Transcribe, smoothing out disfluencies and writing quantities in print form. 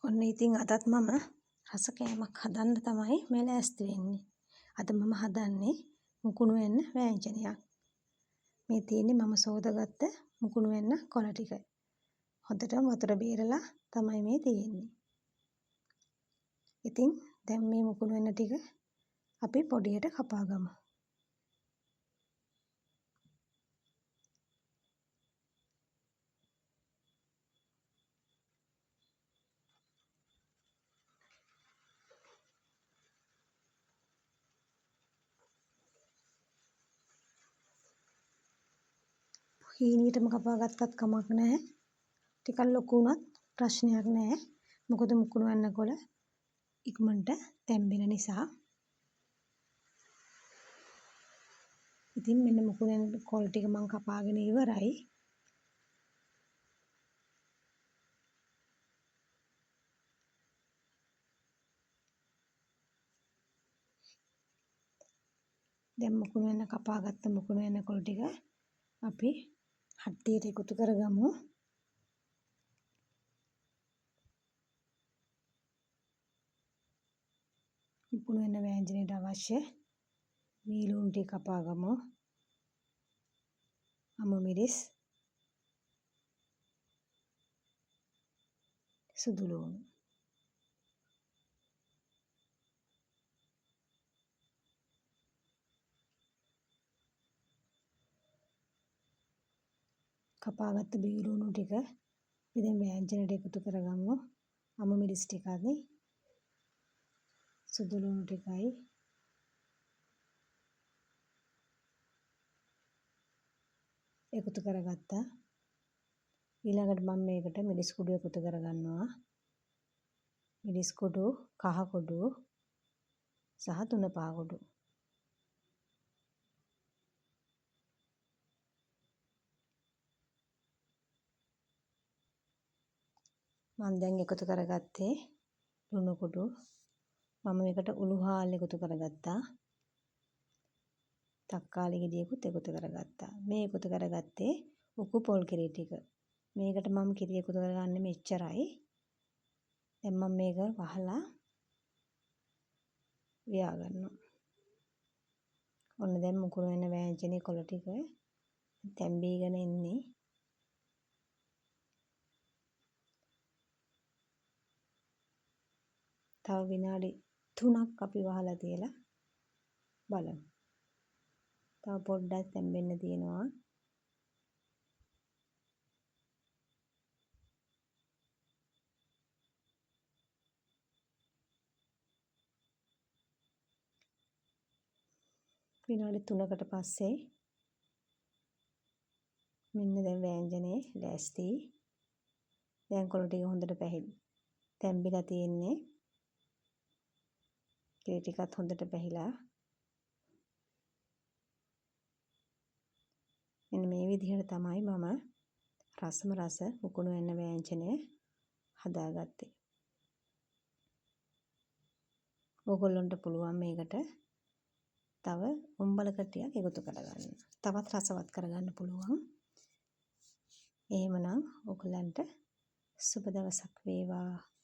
ඔන්න ඉතින් අදත් මම රස කෑමක් හදන්න තමයි මේ ලෑස්ති වෙන්නේ. අද මම හදන්නේ මුකුණු වෙන්න වෑංජනයක්. මේ තියෙන්නේ මම සෝදාගත්ත මුකුණු වෙන්න කොළ ටික. හොඳටම වතුර බේරලා තමයි මේ තියෙන්නේ. ඉතින් දැන් මේ මුකුණු වෙන්න ටික අපි පොඩියට කපා ගමු. හීනියටම කපා ගත්තත් කමක් නැහැ. ටිකක් ලොකු වුණත් ප්‍රශ්නයක් නැහැ. මොකද මුකුණු වෙන්න කොළ ඉක්මනට තැම්බෙන නිසා. ඉතින් මෙන්න මුකුණු වෙන්න කොළ ටික මම කපාගෙන ඉවරයි. දැන් මුකුණු වෙන්න කපාගත්ත මුකුණු වෙන්න කොළ ටික අපි හට්ටියට එකතු කරගමු. මුකුණු වෙන්න වෑංජනයට අවශ්‍ය මීලුන් ටික කපා ගමු. අමු මිරිස්, සුදු ලුණු. කපාගත්ත බීලුණු ටික ඉතින් වෑංජනයට එකතු කරගමු. අමු මිරිස් ටිකයි, සුදු ලුණු ටිකයි, එකතු කරගත්තා. ඊළඟට මම මේකට මිරිස් කුඩු එකතු කරගන්නවා. මිරිස් කුඩු, කහ කුඩු සහ තුනපහ කුඩු. මම දැන් එකතු කරගත්තේ ලුණු කුඩු. මම මේකට උළු හාල් එකතු කරගත්තා. තක්කාලි ගෙඩියකුත් එකතු කරගත්තා. මේ එකතු කරගත්තේ උකු පොල් කිරි ටික. මේකට මම කිරි එකතු කරගන්නේ මෙච්චරයි. දැන් මම මේක වහලා ව්‍යා ගන්නවා. ඔන්න දැන් මුකුණු වෙන වෑංජනේ කොළ ටික තැම්බීගෙන ඉන්නේ. තව විනාඩි 3ක් අපි වහලා තියලා බලමු. තව පොඩ්ඩක් තැම්බෙන්න තියෙනවා. විනාඩි 3කට පස්සේ මෙන්න දැන් වෑංජනේ ලෑස්ති. දැන් කොළ ටික හොඳට තැම්බිලා තියෙන්නේ. කිරි ටිකත් හොඳට පැහිලා. මෙන්න මේ විදිහට තමයි මම රසම රස මුකුණු වෙන්න වෑංජනය හදාගත්තේ. ඕගොල්ලන්ට පුළුවන් මේකට තව උම්බල කට්ටියක් එකතු කරගන්න. තවත් රසවත් කරගන්න පුළුවන්. එහෙමනම් ඔයගලන්ට සුබ දවසක් වේවා.